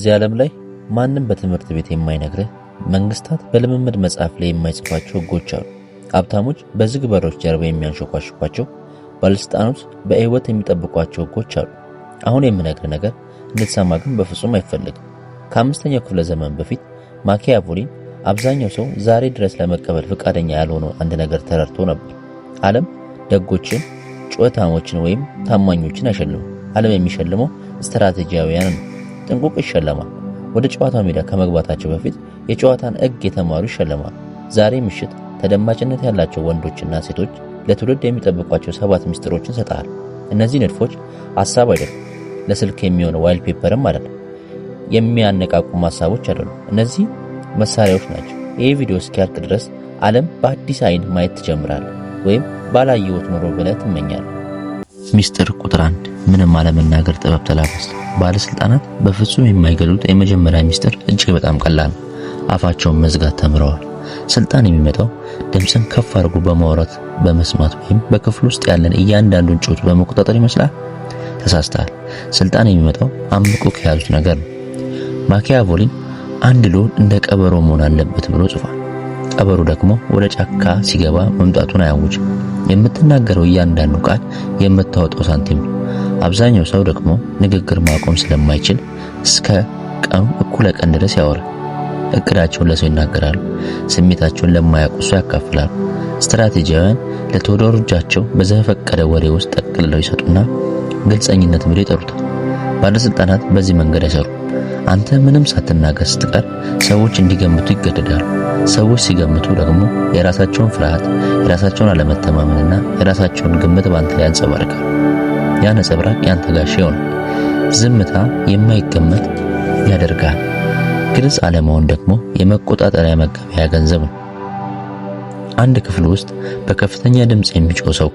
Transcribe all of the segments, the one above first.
እዚህ ዓለም ላይ ማንም በትምህርት ቤት የማይነግርህ መንግስታት በልምምድ መጽሐፍ ላይ የማይጽፏቸው ህጎች አሉ። ሀብታሞች በዝግ በሮች ጀርባ የሚያንሾካሹኳቸው፣ ባለስልጣኖች በህይወት የሚጠብቋቸው ህጎች አሉ። አሁን የምነግርህ ነገር እንድትሰማ ግን በፍጹም አይፈልግም። ከአምስተኛው ክፍለ ዘመን በፊት ማኪያቮሊ አብዛኛው ሰው ዛሬ ድረስ ለመቀበል ፈቃደኛ ያልሆነው አንድ ነገር ተረድቶ ነበር። ዓለም ደጎችን፣ ጩኸታሞችን ወይም ታማኞችን አይሸልምም። ዓለም የሚሸልመው ስትራቴጂያውያን ነው። ጥንቁቅ ይሸለማል። ወደ ጨዋታው ሜዳ ከመግባታቸው በፊት የጨዋታን ህግ የተማሩ ይሸለማል። ዛሬ ምሽት ተደማጭነት ያላቸው ወንዶችና ሴቶች ለትውልድ የሚጠብቋቸው 7 ሚስጥሮችን ሰጣል። እነዚህ ንድፎች ሐሳብ አይደሉም። ለስልክ የሚሆን ዋይል ፔፐርም አይደለም። የሚያነቃቁ ሐሳቦች አይደሉም። እነዚህ መሳሪያዎች ናቸው። ይህ ቪዲዮ እስኪያልቅ ድረስ ዓለም በአዲስ አይን ማየት ትጀምራለህ፣ ወይም ባላየሁት ኖሮ ብለህ ትመኛለህ። ሚስጥር ቁጥር 1 ምንም አለመናገር ጥበብ ተላበስ። ባለስልጣናት በፍጹም የማይገሉት የመጀመሪያ ሚስጥር እጅግ በጣም ቀላል ነው። አፋቸውን መዝጋት ተምረዋል። ስልጣን የሚመጣው ድምፅን ከፍ አድርጎ በማውራት በመስማት ወይም በክፍል ውስጥ ያለን እያንዳንዱን ጩኸት በመቆጣጠር ይመስላል። ተሳስተሃል። ስልጣን የሚመጣው አምቆ ከያዙት ነገር ነው። ማኪያቮሊን አንድ ልዑል እንደ ቀበሮ መሆን አለበት ብሎ ጽፏል። ቀበሮ ደግሞ ወደ ጫካ ሲገባ መምጣቱን አያውጅም። የምትናገረው እያንዳንዱ ቃል የምታወጣው ሳንቲም ነው። አብዛኛው ሰው ደግሞ ንግግር ማቆም ስለማይችል እስከ ቀኑ እኩለ ቀን ድረስ ያወራል። እቅዳቸውን ለሰው ይናገራሉ። ስሜታቸውን ለማያውቁ ሰው ያካፍላሉ። ስትራቴጂያውያን ለተወዳጆቻቸው በዘፈቀደ ወሬ ውስጥ ጠቅልለው ይሰጡና ግልጸኝነት ብለው ይጠሩታል። ባለስልጣናት በዚህ መንገድ አይሰሩ። አንተ ምንም ሳትናገር ስትቀር ሰዎች እንዲገምቱ ይገደዳሉ። ሰዎች ሲገምቱ ደግሞ የራሳቸውን ፍርሃት፣ የራሳቸውን አለመተማመንና የራሳቸውን ግምት ባንተ ላይ ያንጸባርቃሉ። ያ ነጸብራቅ ያንተ ጋሻ ይሆናል። ዝምታ የማይገመት ያደርጋል። ግልጽ አለመሆን ደግሞ የመቆጣጠሪያ መገበያ ገንዘብ ነው። አንድ ክፍል ውስጥ በከፍተኛ ድምፅ የሚጮህ ሰው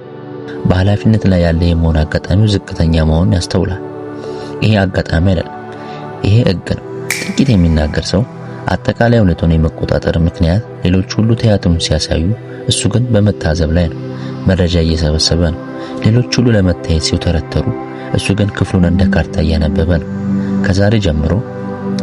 በኃላፊነት ላይ ያለ የመሆን አጋጣሚው ዝቅተኛ መሆኑን ያስተውላል። ይሄ አጋጣሚ አይደለም፣ ይሄ ህግ ነው። ጥቂት የሚናገር ሰው አጠቃላይ እውነቱን የመቆጣጠር ምክንያት ሌሎች ሁሉ ቲያትሩን ሲያሳዩ፣ እሱ ግን በመታዘብ ላይ ነው። መረጃ እየሰበሰበ ነው። ሌሎች ሁሉ ለመታየት ሲውተረተሩ፣ እሱ ግን ክፍሉን እንደ ካርታ እያነበበ ነው። ከዛሬ ጀምሮ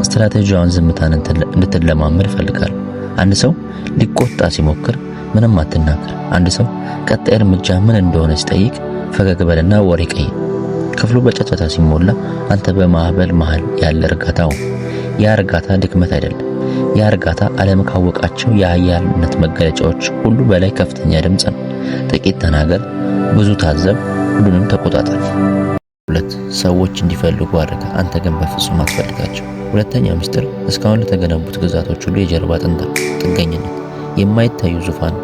ስትራቴጂያውን ዝምታን እንድትለማመድ እፈልጋለሁ። አንድ ሰው ሊቆጣ ሲሞክር ምንም አትናገር። አንድ ሰው ቀጣይ እርምጃ ምን እንደሆነ ሲጠይቅ ፈገግ በልና ወሬ ቀይር። ክፍሉ በጫጫታ ሲሞላ አንተ በማዕበል መሃል ያለ እርጋታ ነው። ያ እርጋታ ድክመት አይደለም። ያ እርጋታ ዓለም ካወቃቸው የኃያልነት መገለጫዎች ሁሉ በላይ ከፍተኛ ድምፅ ነው። ጥቂት ተናገር፣ ብዙ ታዘብ፣ ሁሉንም ተቆጣጠር። 2 ሰዎች እንዲፈልጉ አድርገህ አንተ ግን በፍጹም አትፈልጋቸው። ሁለተኛው ሚስጥር እስካሁን ለተገነቡት ግዛቶች ሁሉ የጀርባ አጥንት ነው። ጥገኝነት የማይታዩ ዙፋን።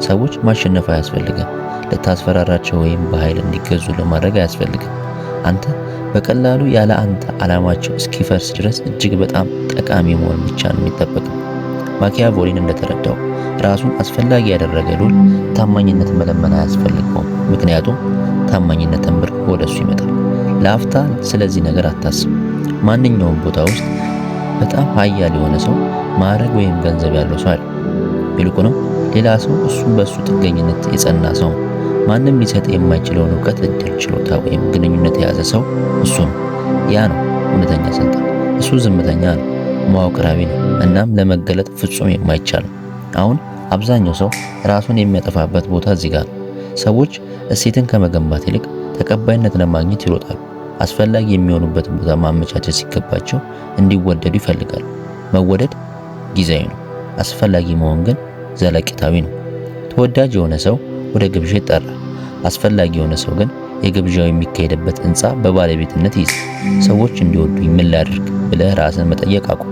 ሰዎች ማሸነፍ አያስፈልግም። ልታስፈራራቸው ወይም በኃይል እንዲገዙ ለማድረግ አያስፈልግም። አንተ በቀላሉ ያለ አንተ ዓላማቸው እስኪፈርስ ድረስ እጅግ በጣም ጠቃሚ መሆን ብቻ ነው የሚጠበቀው። ማኪያቮሊን እንደተረዳው ራሱን አስፈላጊ ያደረገ ልዑል ታማኝነት መለመን አያስፈልገውም። ምክንያቱም ታማኝነት ተንበርክኮ ወደሱ ይመጣል። ለአፍታ ስለዚህ ነገር አታስብ። ማንኛውም ቦታ ውስጥ በጣም ኃያል የሆነ ሰው ማዕረግ ወይም ገንዘብ ያለው ሰው አይደለም። ይልቁንም ሌላ ሰው እሱም በሱ ጥገኝነት የጸና ሰው። ማንም ሊሰጥ የማይችለውን ዕውቀት፣ እድል፣ ችሎታ ወይም ግንኙነት የያዘ ሰው እሱ ነው። ያ ነው እውነተኛ ስልጣን። እሱ ዝምተኛ ነው፣ መዋቅራዊ ነው፣ እናም ለመገለጥ ፍጹም የማይቻል ነው። አሁን አብዛኛው ሰው ራሱን የሚያጠፋበት ቦታ እዚህ ጋር ነው። ሰዎች እሴትን ከመገንባት ይልቅ ተቀባይነት ለማግኘት ይሮጣሉ። አስፈላጊ የሚሆኑበት ቦታ ማመቻቸት ሲገባቸው እንዲወደዱ ይፈልጋሉ። መወደድ ጊዜያዊ ነው። አስፈላጊ መሆን ግን ዘለቂታዊ ነው። ተወዳጅ የሆነ ሰው ወደ ግብዣ ይጠራል። አስፈላጊ የሆነ ሰው ግን የግብዣው የሚካሄድበት ህንፃ በባለቤትነት ይይዛል። ሰዎች እንዲወዱኝ ምን ላድርግ ብለህ ራስን መጠየቅ አቁም።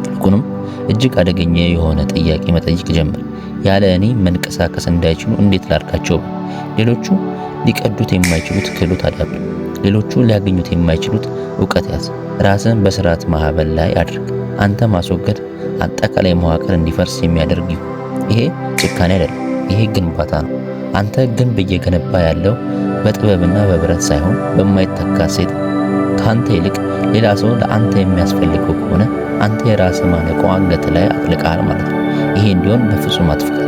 ይልቁንም እጅግ አደገኛ የሆነ ጥያቄ መጠየቅ ጀምር። ያለ እኔ መንቀሳቀስ እንዳይችሉ እንዴት ላድርጋቸው? ሌሎቹ ሊቀዱት የማይችሉት ክህሎት አዳብር። ሌሎቹ ሊያገኙት የማይችሉት ዕውቀት ያዝ። ራስን በስርዓት ማዕበል ላይ አድርግ። አንተ ማስወገድ አጠቃላይ መዋቅር እንዲፈርስ የሚያደርግ ይሁን። ይሄ ጭካኔ አይደለም፣ ይሄ ግንባታ ነው። አንተ ግንብ እየገነባ ያለው በጥበብና በብረት ሳይሆን በማይተካ ሴት። ከአንተ ይልቅ ሌላ ሰው ለአንተ የሚያስፈልገው ከሆነ አንተ የራስህ ማነቆ አንገት ላይ አጥልቃል ማለት ነው። ይሄ እንዲሆን በፍጹም አትፍቀድ።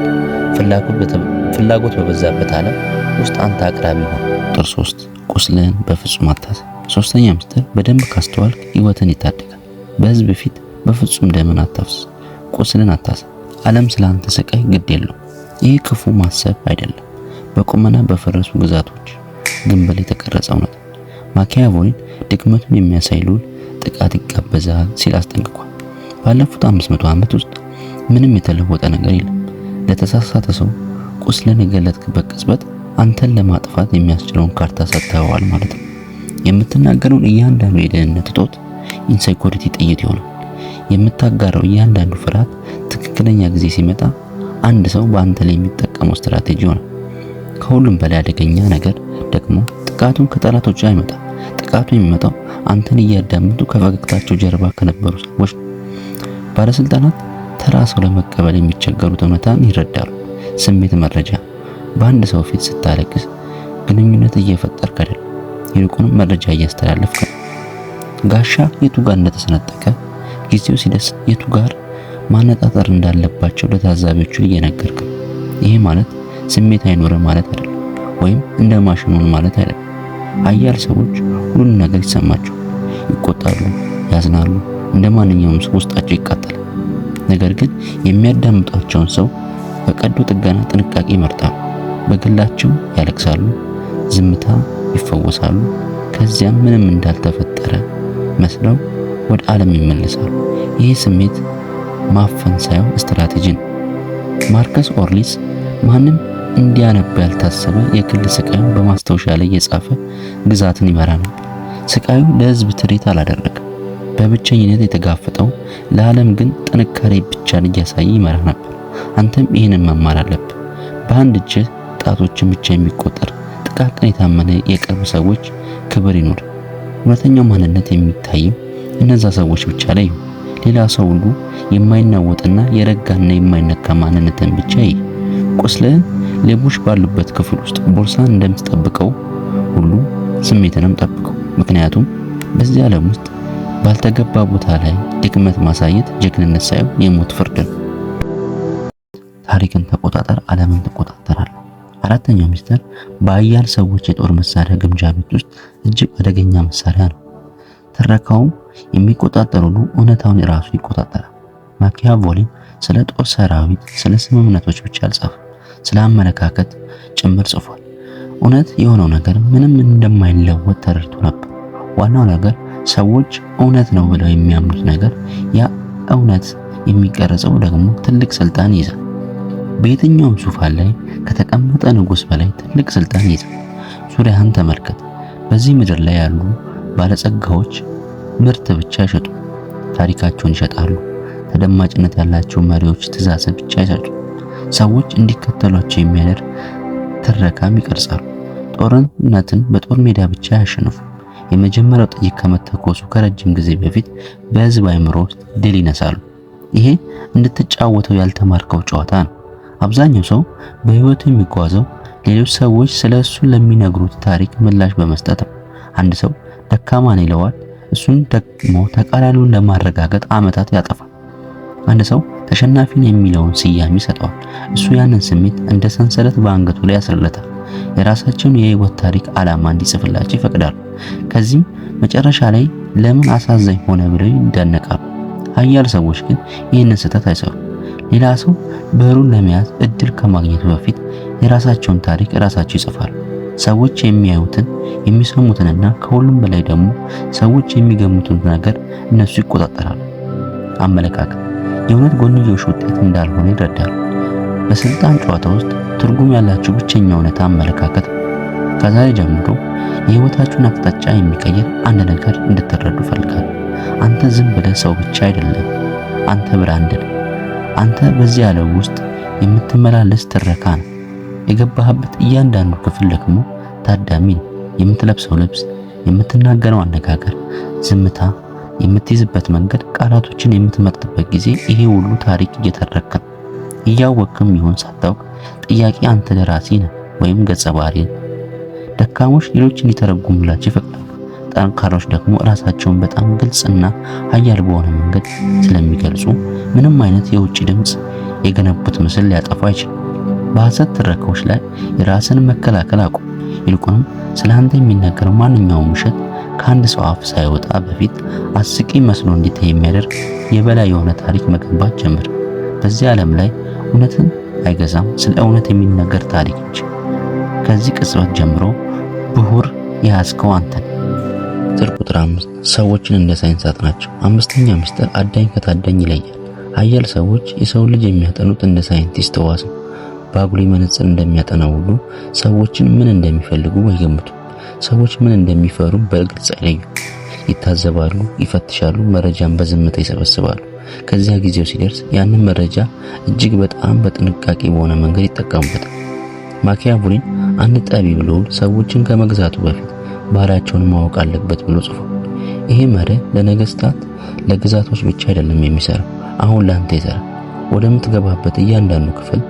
ፍላጎት በበዛበት ዓለም ውስጥ አንተ አቅራቢ ሆን። ቁጥር 3 ቁስልህን በፍጹም አታስብ። ሶስተኛ ሚስጥር በደንብ ካስተዋልክ ህይወትን ይታደጋል። በህዝብ ፊት በፍጹም ደምን አታፍስ፣ ቁስልን አታሳ። ዓለም ስላንተ ስቃይ ግድ የለው። ይህ ክፉ ማሰብ አይደለም፣ በቁመና በፈረሱ ግዛቶች ግንብ ላይ የተቀረጸ እውነት። ማኪያቬሊን ድክመቱን የሚያሳይ ልዑል ጥቃት ይጋበዛል ሲል አስጠንቅቋል። ባለፉት 500 ዓመት ውስጥ ምንም የተለወጠ ነገር የለም። ለተሳሳተ ሰው ቁስልን የገለጥክበት ቅጽበት አንተን ለማጥፋት የሚያስችለውን ካርታ ሰጥተዋል ማለት ነው። የምትናገረውን እያንዳንዱ የደህንነት እጦት ኢንሴኩሪቲ ጥይት ይሆናል። የምታጋራው እያንዳንዱ ፍርሃት ትክክለኛ ጊዜ ሲመጣ አንድ ሰው በአንተ ላይ የሚጠቀመው ስትራቴጂ ይሆናል። ከሁሉም በላይ አደገኛ ነገር ደግሞ ጥቃቱን ከጠላቶች አይመጣ። ጥቃቱ የሚመጣው አንተን እያዳመጡ ከፈገግታቸው ጀርባ ከነበሩ ሰዎች ነው። ባለስልጣናት ተራ ሰው ለመቀበል የሚቸገሩት እውነታን ይረዳሉ። ስሜት መረጃ። በአንድ ሰው ፊት ስታለቅስ ግንኙነት እየፈጠርክ አይደለም፣ ይልቁንም መረጃ እያስተላለፍክ ነው። ጋሻ የቱ ጋር እንደተሰነጠቀ ጊዜው ሲደርስ የቱ ጋር ማነጣጠር እንዳለባቸው ለታዛቢዎቹ እየነገርክ ነው። ይሄ ማለት ስሜት አይኖርም ማለት አይደለም፣ ወይም እንደ ማሽኑን ማለት አይደለም። ኃያል ሰዎች ሁሉን ነገር ይሰማቸው፣ ይቆጣሉ፣ ያዝናሉ፣ እንደ ማንኛውም ሰው ውስጣቸው ይቃጠላል። ነገር ግን የሚያዳምጧቸውን ሰው በቀዶ ጥገና ጥንቃቄ ይመርጣሉ። በግላቸው ያለቅሳሉ፣ ዝምታ ይፈወሳሉ፣ ከዚያም ምንም እንዳልተፈጠረ መስለው ወደ ዓለም ይመለሳሉ። ይህ ስሜት ማፈን ሳይሆን ስትራቴጂ ነው። ማርከስ ኦርሊስ ማንም እንዲያነብ ያልታሰበ የግል ስቃዩን በማስታወሻ ላይ የጻፈ ግዛትን ይመራ ነበር። ስቃዩ ለሕዝብ ትርኢት አላደረገም። በብቸኝነት የተጋፈጠው ለዓለም ግን ጥንካሬ ብቻን እያሳየ ይመራ ነበር። አንተም ይህንን መማር አለብህ። በአንድ እጅ ጣቶችን ብቻ የሚቆጠር ጥቃቅን የታመነ የቅርብ ሰዎች ክብር ይኖር። እውነተኛው ማንነት የሚታየው እነዛ ሰዎች ብቻ ላይ ይሁን። ሌላ ሰው ሁሉ የማይናወጥና የረጋና የማይነካ ማንነትን ብቻ ይይ። ቁስልህን ሌቦች ባሉበት ክፍል ውስጥ ቦርሳን እንደምትጠብቀው ሁሉ ስሜትንም ጠብቀው። ምክንያቱም በዚህ ዓለም ውስጥ ባልተገባ ቦታ ላይ ድክመት ማሳየት ጀግንነት ሳይሆን የሞት ፍርድ ነው። ታሪክን ተቆጣጠር፣ ዓለምን ትቆጣጠራለህ። አራተኛው ሚስጥር በኃያል ሰዎች የጦር መሳሪያ ግምጃ ቤት ውስጥ እጅግ አደገኛ መሳሪያ ነው። ትረካውም የሚቆጣጠር ሁሉ እውነታውን ራሱ ይቆጣጠራል። ማኪያቬሊን ስለ ጦር ሰራዊት፣ ስለ ስምምነቶች ብቻ አልጻፈም፣ ስለ አመለካከት ጭምር ጽፏል። እውነት የሆነው ነገር ምንም እንደማይለወጥ ተረድቶ ነበር። ዋናው ነገር ሰዎች እውነት ነው ብለው የሚያምኑት ነገር፣ ያ እውነት የሚቀረጸው ደግሞ ትልቅ ስልጣን ይይዛል። በየትኛውም ዙፋን ላይ ከተቀመጠ ንጉሥ በላይ ትልቅ ስልጣን ይይዛል። ዙሪያህን ተመልከት። በዚህ ምድር ላይ ያሉ ባለጸጋዎች ምርት ብቻ አይሸጡ፣ ታሪካቸውን ይሸጣሉ። ተደማጭነት ያላቸው መሪዎች ትዕዛዝ ብቻ አይሰጡ፣ ሰዎች እንዲከተሏቸው የሚያደርግ ትረካም ይቀርጻሉ። ጦርነትን በጦር ሜዳ ብቻ አያሸንፉ። የመጀመሪያው ጥይት ከመተኮሱ ከረጅም ጊዜ በፊት በሕዝብ አእምሮ ውስጥ ድል ይነሳሉ። ይሄ እንድትጫወተው ያልተማርከው ጨዋታ ነው። አብዛኛው ሰው በሕይወቱ የሚጓዘው ሌሎች ሰዎች ስለ እሱ ለሚነግሩት ታሪክ ምላሽ በመስጠት ነው። አንድ ሰው ደካማ ነው ይለዋል፣ እሱን ደግሞ ተቃራኒውን ለማረጋገጥ ዓመታት ያጠፋል። አንድ ሰው ተሸናፊ ነው የሚለውን ስያሜ ይሰጠዋል፣ እሱ ያንን ስሜት እንደ ሰንሰለት በአንገቱ ላይ ያስርለታል። የራሳቸውን የህይወት ታሪክ ዓላማ እንዲጽፍላቸው ይፈቅዳሉ። ከዚህም መጨረሻ ላይ ለምን አሳዛኝ ሆነ ብለው ይደነቃሉ። ኃያል ሰዎች ግን ይህንን ስህተት አይሰሩም። ሌላ ሰው ብዕሩን ለመያዝ እድል ከማግኘቱ በፊት የራሳቸውን ታሪክ ራሳቸው ይጽፋሉ። ሰዎች የሚያዩትን የሚሰሙትንና ከሁሉም በላይ ደግሞ ሰዎች የሚገምቱን ነገር እነሱ ይቆጣጠራሉ። አመለካከት የእውነት ጎንዮሽ ውጤት እንዳልሆነ ይረዳሉ። በስልጣን ጨዋታ ውስጥ ትርጉም ያላቸው ብቸኛ እውነታ አመለካከት። ከዛሬ ጀምሮ የህይወታችሁን አቅጣጫ የሚቀይር አንድ ነገር እንድትረዱ ፈልጋለሁ። አንተ ዝም ብለህ ሰው ብቻ አይደለም፣ አንተ ብራንድ ነህ። አንተ በዚህ ዓለም ውስጥ የምትመላለስ ትረካ ነው። የገባህበት እያንዳንዱ ክፍል ደግሞ ታዳሚ ነው። የምትለብሰው ልብስ፣ የምትናገረው አነጋገር፣ ዝምታ፣ የምትይዝበት መንገድ፣ ቃላቶችን የምትመርጥበት ጊዜ፣ ይሄ ሁሉ ታሪክ እየተረከ ነው። እያወቅም ይሁን ሳታውቅ ጥያቄ አንተ ደራሲ ነህ ወይም ገጸ ባህሪ ነህ። ደካሞች ሌሎች እንዲተረጉሙላቸው ይፈቅዳሉ። ጠንካሮች ደግሞ ራሳቸውን በጣም ግልጽና ኃያል በሆነ መንገድ ስለሚገልጹ ምንም አይነት የውጭ ድምፅ የገነቡት ምስል ሊያጠፉ አይችልም። በሐሰት ትረካዎች ላይ የራስን መከላከል አቁም። ይልቁንም ስለ አንተ የሚነገረው ማንኛውም ውሸት ከአንድ ሰው አፍ ሳይወጣ በፊት አስቂኝ መስሎ እንዲታይ የሚያደርግ የበላይ የሆነ ታሪክ መገንባት ጀምር። በዚህ ዓለም ላይ እውነትን አይገዛም ስለ እውነት የሚነገር ታሪክ እንጂ። ከዚህ ቅጽበት ጀምሮ ብሁር የያዝከው አንተ ነህ። ምስጢር ቁጥር 5 ሰዎችን እንደ ሳይንስ አጥናቸው። አምስተኛ ምስጢር አዳኝ ከታዳኝ ይለያል። ኃያል ሰዎች የሰው ልጅ የሚያጠኑት እንደ ሳይንቲስት ዋስ ነው። በአጉሊ መነጽር እንደሚያጠናው ሁሉ ሰዎችን ምን እንደሚፈልጉ አይገምቱም። ሰዎች ምን እንደሚፈሩ በግልጽ አይለዩም። ይታዘባሉ፣ ይፈትሻሉ፣ መረጃን በዝምታ ይሰበስባሉ። ከዚያ ጊዜው ሲደርስ ያንን መረጃ እጅግ በጣም በጥንቃቄ በሆነ መንገድ ይጠቀሙበታል። ማኪያቬሊን አንድ ጠቢብ ልዑል ሰዎችን ከመግዛቱ በፊት ባህሪያቸውን ማወቅ አለበት ብሎ ጽፏል። ይሄ መርህ ለነገስታት ለግዛቶች ብቻ አይደለም የሚሰራው፣ አሁን ላንተ ይሰራል። ወደምትገባበት እያንዳንዱ ክፍል፣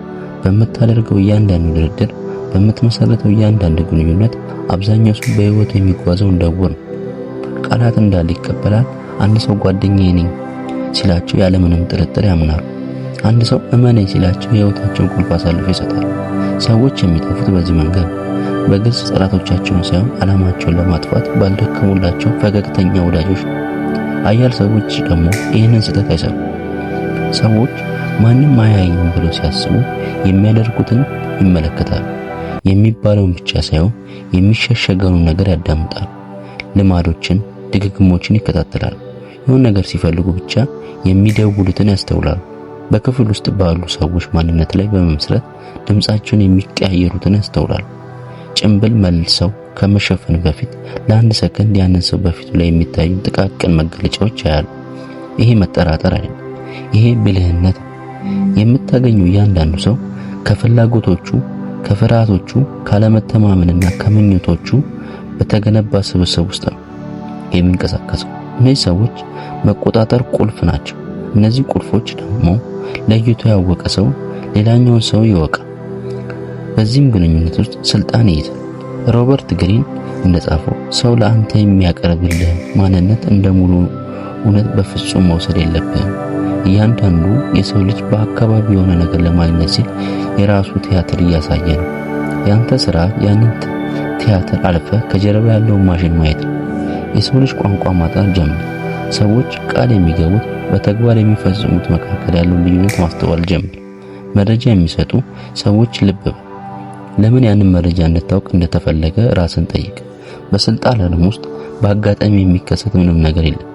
በምታደርገው እያንዳንዱ ድርድር፣ በምትመሰረተው እያንዳንዱ ግንኙነት አብዛኛው ሰው በህይወት የሚጓዘው እንደውር ነው። ቃላት እንዳለ ይቀበላል። አንድ ሰው ጓደኛዬ ነኝ ሲላቸው ያለምንም ጥርጥር ያምናሉ። አንድ ሰው እመነኝ ሲላቸው የህይወታቸውን ቁልፍ አሳልፎ ይሰጣሉ። ሰዎች የሚጠፉት በዚህ መንገድ በግልጽ ጠላቶቻቸውን ሳይሆን ዓላማቸውን ለማጥፋት ባልደከሙላቸው ፈገግተኛ ወዳጆች ነው። ኃያል ሰዎች ደግሞ ይህንን ስህተት አይሰሩም። ሰዎች ማንም አያየኝም ብለው ሲያስቡ የሚያደርጉትን ይመለከታሉ። የሚባለውን ብቻ ሳይሆን የሚሸሸገውን ነገር ያዳምጣሉ። ልማዶችን፣ ድግግሞችን ይከታተላሉ። የሆነ ነገር ሲፈልጉ ብቻ የሚደውሉትን ያስተውላሉ። በክፍል ውስጥ ባሉ ሰዎች ማንነት ላይ በመመስረት ድምጻቸውን የሚቀያየሩትን ያስተውላሉ። ጭንብል መልሰው ከመሸፈን በፊት ለአንድ ሰከንድ ያንን ሰው በፊቱ ላይ የሚታዩ ጥቃቅን መገለጫዎች ያያሉ። ይሄ መጠራጠር አይደለም፣ ይሄ ብልህነት ነው። የምታገኙ እያንዳንዱ ሰው ከፍላጎቶቹ፣ ከፍርሃቶቹ፣ ካለመተማመንና ከምኞቶቹ በተገነባ ስብስብ ውስጥ ነው የሚንቀሳቀሰው። እነዚህ ሰዎች መቆጣጠር ቁልፍ ናቸው። እነዚህ ቁልፎች ደግሞ ለይቶ ያወቀ ሰው ሌላኛውን ሰው ይወቃል። በዚህም ግንኙነት ውስጥ ስልጣን ይይዛል። ሮበርት ግሪን እንደጻፈው ሰው ለአንተ የሚያቀርብልህ ማንነት እንደ ሙሉ እውነት በፍጹም መውሰድ የለብህም። እያንዳንዱ የሰው ልጅ በአካባቢው የሆነ ነገር ለማግኘት ሲል የራሱ ቲያትር እያሳየ ነው። ያንተ ስራ ያንን ቲያትር አልፈህ ከጀርባ ያለውን ማሽን ማየት ነው። የሰው ልጅ ቋንቋ ማጥናት ጀምር። ሰዎች ቃል የሚገቡት በተግባር የሚፈጽሙት መካከል ያለውን ልዩነት ማስተዋል ጀምር። መረጃ የሚሰጡ ሰዎች ልብ በል። ለምን ያንን መረጃ እንድታውቅ እንደተፈለገ ራስን ጠይቅ። በስልጣን ዓለም ውስጥ በአጋጣሚ የሚከሰት ምንም ነገር የለም።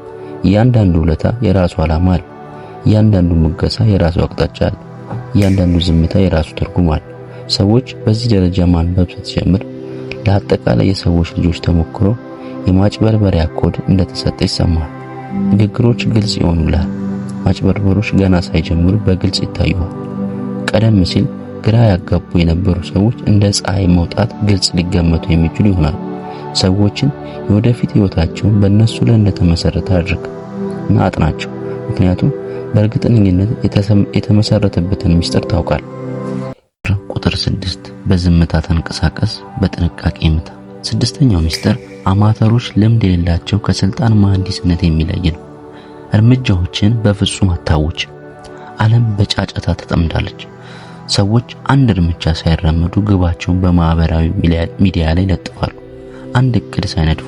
እያንዳንዱ ውለታ የራሱ ዓላማ አለ። እያንዳንዱ ሙገሳ የራሱ አቅጣጫ አለ። እያንዳንዱ ዝምታ የራሱ ትርጉም አለ። ሰዎች በዚህ ደረጃ ማንበብ ስትጀምር ለአጠቃላይ የሰዎች ልጆች ተሞክሮ የማጭበርበሪያ ኮድ እንደተሰጠ ይሰማል። ንግግሮች ግልጽ ይሆኑልሃል። ማጭበርበሮች ገና ሳይጀምሩ በግልጽ ይታዩሃል። ቀደም ሲል ግራ ያጋቡ የነበሩ ሰዎች እንደ ፀሐይ መውጣት ግልጽ ሊገመቱ የሚችሉ ይሆናል። ሰዎችን የወደፊት ህይወታቸውን በእነሱ ላይ እንደተመሰረተ አድርግ እና አጥናቸው። ምክንያቱም በእርግጠኝነት የተመሰረተበትን ምስጢር ታውቃል። ቁጥር 6 በዝምታ ተንቀሳቀስ፣ በጥንቃቄ ምታ። ስድስተኛው ምስጢር አማተሮች ልምድ የሌላቸው ከስልጣን መሐንዲስነት የሚለይ ነው። እርምጃዎችን በፍጹም አታውጅ። ዓለም በጫጫታ ተጠምዳለች። ሰዎች አንድ እርምጃ ሳይራመዱ ግባቸውን በማህበራዊ ሚዲያ ላይ ለጥፋሉ። አንድ እቅድ ሳይነድፉ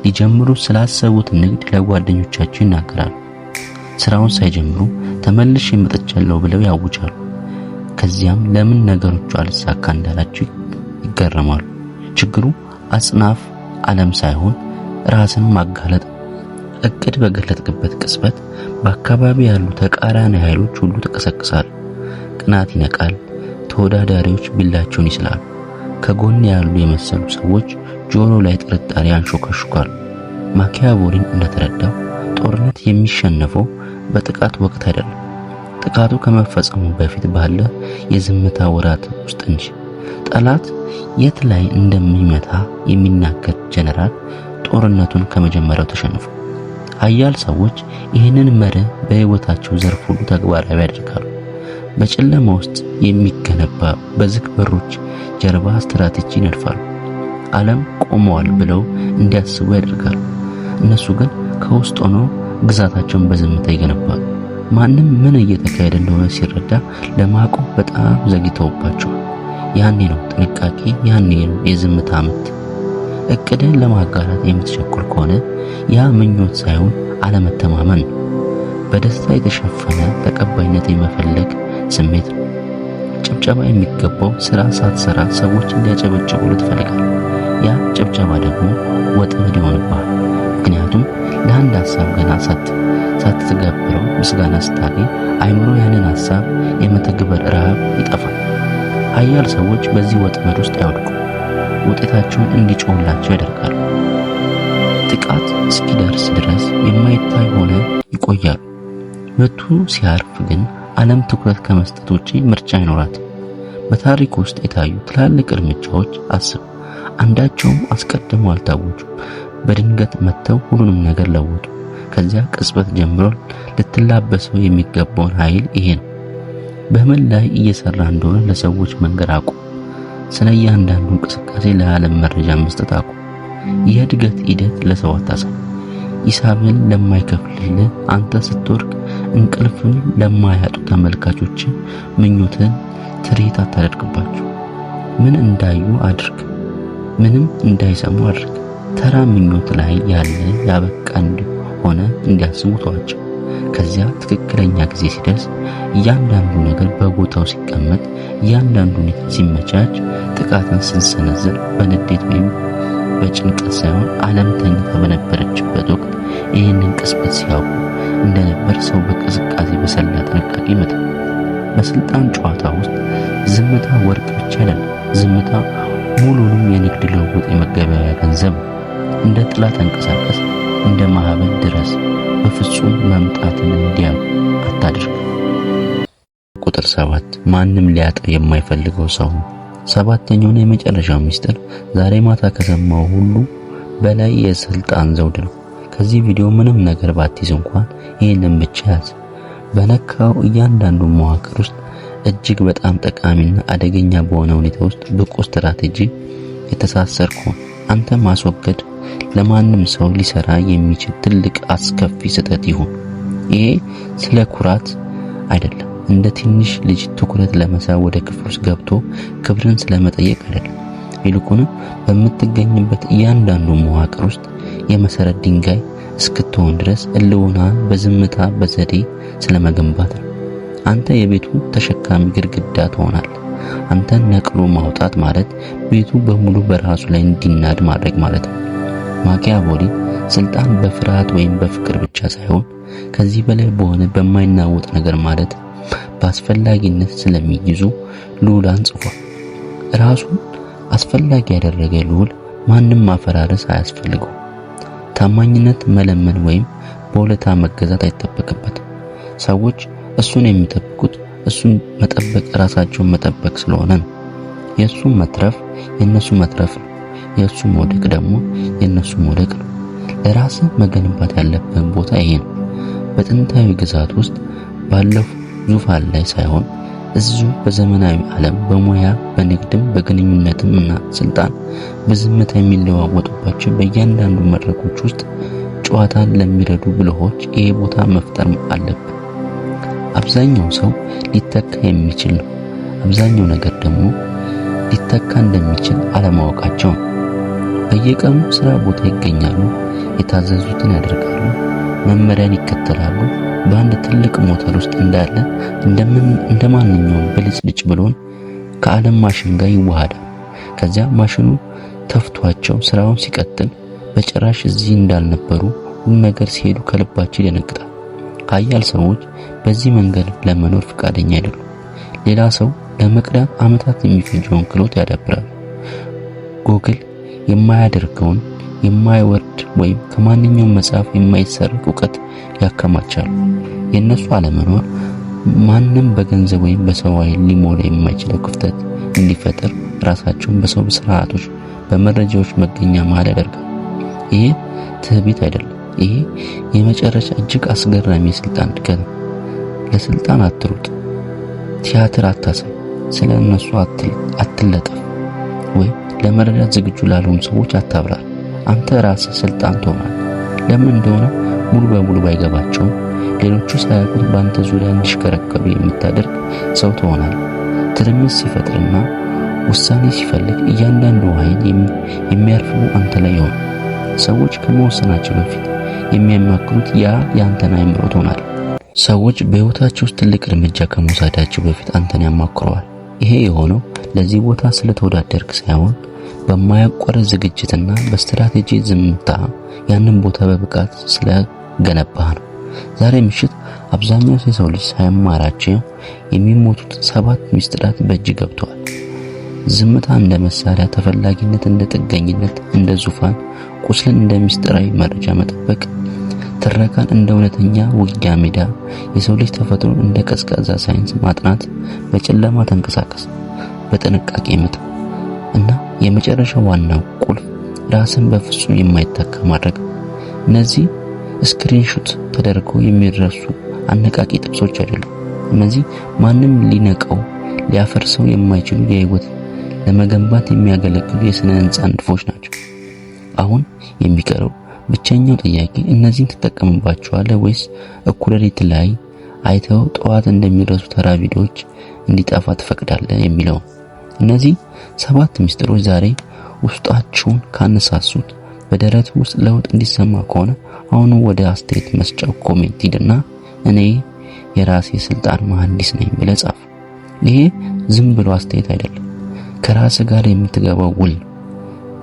ሊጀምሩ ስላሰቡት ንግድ ለጓደኞቻቸው ይናገራሉ። ስራውን ሳይጀምሩ ተመልሼ መጥቻለሁ ብለው ያውጃሉ። ከዚያም ለምን ነገሮቹ አልሳካ እንዳላቸው ይገረማሉ። ችግሩ አጽናፍ ዓለም ሳይሆን ራስን ማጋለጥ። እቅድ በገለጥክበት ቅጽበት በአካባቢ ያሉ ተቃራኒ ኃይሎች ሁሉ ተቀሰቅሳሉ። ቅናት ይነቃል። ተወዳዳሪዎች ቢላቸውን ይስላሉ። ከጎን ያሉ የመሰሉ ሰዎች ጆሮ ላይ ጥርጣሬ አንሾካሹካሉ። ማኪያቬሊን እንደተረዳው ጦርነት የሚሸነፈው በጥቃት ወቅት አይደለም፣ ጥቃቱ ከመፈጸሙ በፊት ባለ የዝምታ ወራት ውስጥ እንጂ። ጠላት የት ላይ እንደሚመታ የሚናገር ጀነራል ጦርነቱን ከመጀመሪያው ተሸንፏል። ኃያል ሰዎች ይህንን መርህ በሕይወታቸው ዘርፍ ሁሉ ተግባራዊ ያደርጋሉ። በጨለማ ውስጥ የሚገነባ በዝግ በሮች ጀርባ ስትራቴጂ ይነድፋሉ። ዓለም ቆመዋል ብለው እንዲያስቡ ያደርጋሉ። እነሱ ግን ከውስጥ ሆነው ግዛታቸውን በዝምታ ይገነባሉ። ማንም ምን እየተካሄደ እንደሆነ ሲረዳ ለማቆም በጣም ዘግይተውባቸዋል። ያኔ ነው ጥንቃቄ፣ ያኔ ነው የዝምታ ምት። እቅድን ለማጋራት የምትቸኩል ከሆነ ያ ምኞት ሳይሆን አለመተማመን ነው። በደስታ የተሸፈነ ተቀባይነት የመፈለግ ስሜት ነው። ጭብጨባ የሚገባው ስራ ሳትሰራ ሰዎች እንዲያጨበጭቡ ትፈልጋለህ። ያ ጭብጨባ ደግሞ ወጥመድ ይሆንብሃል። ምክንያቱም ለአንድ ሐሳብ ገና ሳትተገብረው ምስጋና ስታገኝ አይምሮ ያንን ሐሳብ የመተግበር ረሃብ ይጠፋል። ኃያል ሰዎች በዚህ ወጥመድ ውስጥ አይወድቁም። ውጤታቸውን እንዲጮህላቸው ያደርጋሉ። ጥቃት እስኪደርስ ድረስ የማይታይ ሆነ ይቆያሉ። ምቱ ሲያርፍ ግን ዓለም ትኩረት ከመስጠት ውጪ ምርጫ አይኖራትም። በታሪክ ውስጥ የታዩ ትላልቅ እርምጃዎች አስብ። አንዳቸውም አስቀድመው አልታወጁም። በድንገት መጥተው ሁሉንም ነገር ለወጡ። ከዚያ ቅጽበት ጀምሮ ልትላበሰው የሚገባውን ኃይል ይሄ ነው። በምን ላይ እየሰራ እንደሆነ ለሰዎች መንገር አቁም። ስለ እያንዳንዱ እንቅስቃሴ ለዓለም መረጃ መስጠት አቁም። የእድገት ሂደት ለሰው አታሳይ። ሂሳብን ለማይከፍልልህ አንተ ስትወርቅ እንቅልፍን ለማያጡ ተመልካቾች ምኞትን ትርኢት አታደርግባቸው። ምን እንዳዩ አድርግ፣ ምንም እንዳይሰሙ አድርግ። ተራ ምኞት ላይ ያለ ያበቃ እንደሆነ እንዲያስቡ ተዋቸው። ከዚያ ትክክለኛ ጊዜ ሲደርስ እያንዳንዱ ነገር በቦታው ሲቀመጥ፣ እያንዳንዱ ሁኔታ ሲመቻች፣ ጥቃትን ስንሰነዝር በንዴት ወይም በጭንቀት ሳይሆን ዓለም ተኝታ በነበረችበት ወቅት ይህንን ቅጽበት ሲያውቁ እንደነበር ሰው በቅዝቃዜ በሰላ ጥንቃቄ ይመጣል። በስልጣን ጨዋታ ውስጥ ዝምታ ወርቅ ብቻ አይደለም። ዝምታ ሙሉንም የንግድ ልውውጥ የመገበያያ ገንዘብ ነው። እንደ ጥላ ተንቀሳቀስ፣ እንደ ማዕበል ድረስ። በፍጹም መምጣትን እንዲያው አታድርግ። ቁጥር 7 ማንም ሊያጣ የማይፈልገው ሰው። ሰባተኛውና የመጨረሻው ሚስጥር ዛሬ ማታ ከሰማው ሁሉ በላይ የስልጣን ዘውድ ነው። ከዚህ ቪዲዮ ምንም ነገር ባትይዝ እንኳን ይህንን ብቻ ያዝ። በነካው እያንዳንዱ መዋቅር ውስጥ እጅግ በጣም ጠቃሚና አደገኛ በሆነ ሁኔታ ውስጥ ብቁ ስትራቴጂ የተሳሰርኩ አንተ ማስወገድ ለማንም ሰው ሊሰራ የሚችል ትልቅ አስከፊ ስህተት ይሁን። ይሄ ስለ ኩራት አይደለም። እንደ ትንሽ ልጅ ትኩረት ለመሳብ ወደ ክፍል ውስጥ ገብቶ ክብርን ስለመጠየቅ አይደለም። ይልቁንም በምትገኝበት እያንዳንዱ መዋቅር ውስጥ የመሰረት ድንጋይ እስክትሆን ድረስ እልውናን በዝምታ በዘዴ ስለመገንባት ነው። አንተ የቤቱ ተሸካሚ ግድግዳ ትሆናለህ። አንተን ነቅሎ ማውጣት ማለት ቤቱ በሙሉ በራሱ ላይ እንዲናድ ማድረግ ማለት ነው። ማኪያቮሊ ስልጣን በፍርሃት ወይም በፍቅር ብቻ ሳይሆን ከዚህ በላይ በሆነ በማይናወጥ ነገር ማለት በአስፈላጊነት ስለሚይዙ ልዑላን ጽፏል። ራሱን አስፈላጊ ያደረገ ልዑል ማንም ማፈራረስ አያስፈልገው። ታማኝነት መለመን ወይም በውለታ መገዛት አይጠበቅበትም። ሰዎች እሱን የሚጠብቁት እሱን መጠበቅ ራሳቸውን መጠበቅ ስለሆነ ነው። የእሱ መትረፍ የነሱ መትረፍ ነው። የእሱ መውደቅ ደግሞ የነሱ መውደቅ ነው። ለራስህ መገንባት ያለብን ቦታ ይሄ ነው። በጥንታዊ ግዛት ውስጥ ባለፉ ዙፋን ላይ ሳይሆን እዚሁ በዘመናዊ ዓለም በሙያ በንግድም በግንኙነትም እና ስልጣን በዝምታ የሚለዋወጡባቸው በእያንዳንዱ መድረኮች ውስጥ ጨዋታን ለሚረዱ ብልሆች ይሄ ቦታ መፍጠር አለብን። አብዛኛው ሰው ሊተካ የሚችል ነው። አብዛኛው ነገር ደግሞ ሊተካ እንደሚችል አለማወቃቸው ነው። በየቀኑ ስራ ቦታ ይገኛሉ፣ የታዘዙትን ያደርጋሉ፣ መመሪያን ይከተላሉ። በአንድ ትልቅ ሞተር ውስጥ እንዳለ እንደማንኛውም ብልጭልጭ ብሎን ከዓለም ማሽን ጋር ይዋሃዳል። ከዚያ ማሽኑ ተፍቷቸው ስራውን ሲቀጥል በጭራሽ እዚህ እንዳልነበሩ ሁሉ ነገር ሲሄዱ ከልባቸው ይደነግጣል። ኃያል ሰዎች በዚህ መንገድ ለመኖር ፈቃደኛ አይደሉም። ሌላ ሰው ለመቅዳት ዓመታት የሚፈጀውን ክህሎት ያዳብራሉ። ጎግል የማያደርገውን የማይወርድ ወይም ከማንኛውም መጽሐፍ የማይሰረቅ ዕውቀት ያከማቻሉ። የነሱ አለመኖር ማንም በገንዘብ ወይም በሰው ኃይል ሊሞላ የማይችለው ክፍተት እንዲፈጠር ራሳቸውን በሰው ስርዓቶች በመረጃዎች መገኛ መሃል ያደርጋል። ይሄ ትዕቢት አይደለም። ይሄ የመጨረሻ እጅግ አስገራሚ የስልጣን እድገት ነው። ለስልጣን አትሩጥ። ቲያትር አታሳይ። ስለ እነሱ አትለጠፍ። ወይ ለመረዳት ዝግጁ ላልሆኑ ሰዎች አታብራር። አንተ ራስህ ስልጣን ትሆናለህ። ለምን እንደሆነ ሙሉ በሙሉ ባይገባቸውም ሌሎቹ ሳያውቁት በአንተ ዙሪያ እንዲሽከረከሩ የምታደርግ ሰው ትሆናለህ። ትርምስ ሲፈጥርና ውሳኔ ሲፈልግ እያንዳንዱ ኃይል የሚያርፈው አንተ ላይ ይሆናል። ሰዎች ከመወሰናቸው በፊት የሚያማክሩት ያንተን አእምሮ ትሆናል። ሰዎች በህይወታቸው ውስጥ ትልቅ እርምጃ ከመውሰዳቸው በፊት አንተን ያማክረዋል። ይሄ የሆነው ለዚህ ቦታ ስለተወዳደርክ ሳይሆን በማያቋርጥ ዝግጅትና በስትራቴጂ ዝምታ ያንን ቦታ በብቃት ስለገነባህ ነው። ዛሬ ምሽት አብዛኛው የሰው ልጅ ሳይማራቸው የሚሞቱት 7 ሚስጥራት በእጅ ገብተዋል። ዝምታ እንደ መሳሪያ፣ ተፈላጊነት እንደ ጥገኝነት፣ እንደ ዙፋን፣ ቁስልን እንደ ሚስጥራዊ መረጃ መጠበቅ፣ ትረካን እንደ እውነተኛ ውጊያ ሜዳ፣ የሰው ልጅ ተፈጥሮ እንደ ቀዝቃዛ ሳይንስ ማጥናት። በጨለማ ተንቀሳቀስ፣ በጥንቃቄ ምታ እና የመጨረሻው ዋናው ቁልፍ ራስን በፍጹም የማይተካ ማድረግ። እነዚህ ስክሪንሾት ተደርገው የሚረሱ አነቃቂ ጥቅሶች አይደሉም። እነዚህ ማንም ሊነቀው ሊያፈርሰው የማይችሉ የህይወት ለመገንባት የሚያገለግሉ የስነ ህንጻ ንድፎች ናቸው። አሁን የሚቀረው ብቸኛው ጥያቄ እነዚህን ትጠቀምባቸዋለህ ወይስ እኩለ ሌሊት ላይ አይተው ጠዋት እንደሚረሱ ተራ ቪዲዮዎች እንዲጠፋ ትፈቅዳለህ የሚለው። እነዚህ 7 ሚስጥሮች ዛሬ ውስጣችሁን ካነሳሱት፣ በደረት ውስጥ ለውጥ እንዲሰማ ከሆነ አሁን ወደ አስተያየት መስጫው ኮሜንት ሂድና እኔ የራሴ ስልጣን መሐንዲስ ነኝ ብለህ ጻፍ። ይሄ ዝም ብሎ አስተያየት አይደለም፣ ከራስ ጋር የምትገባው ውል ነው።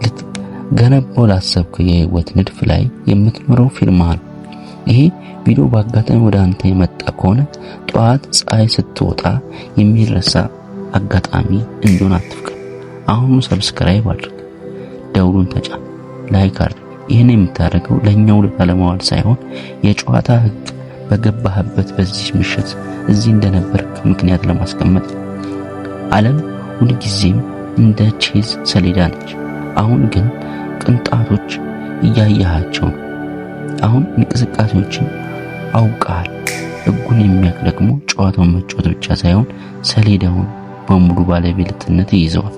ልትገነባው ላሰብከው የህይወት ንድፍ ላይ የምትኖረው ፊርማ ነው። ይሄ ቪዲዮ በአጋጣሚ ወደ አንተ የመጣ ከሆነ ጠዋት ፀሐይ ስትወጣ የሚረሳ አጋጣሚ እንዲሆን አትፍቀድ። አሁኑ ሰብስክራይብ አድርግ፣ ደውሉን ተጫን፣ ላይክ አድርግ። ይህን የምታደርገው ለኛው ለማዋል ሳይሆን የጨዋታ ህግ በገባህበት በዚህ ምሽት እዚህ እንደነበርክ ምክንያት ለማስቀመጥ። ዓለም ሁልጊዜም እንደ ቼዝ ሰሌዳ ነች። አሁን ግን ቅንጣቶች እያያሃቸው ነው። አሁን እንቅስቃሴዎችን አውቃል። ህጉን የሚያውቅ ደግሞ ጨዋታውን መጫወት ብቻ ሳይሆን ሰሌዳውን በሙሉ ባለቤትነት ይይዘዋል።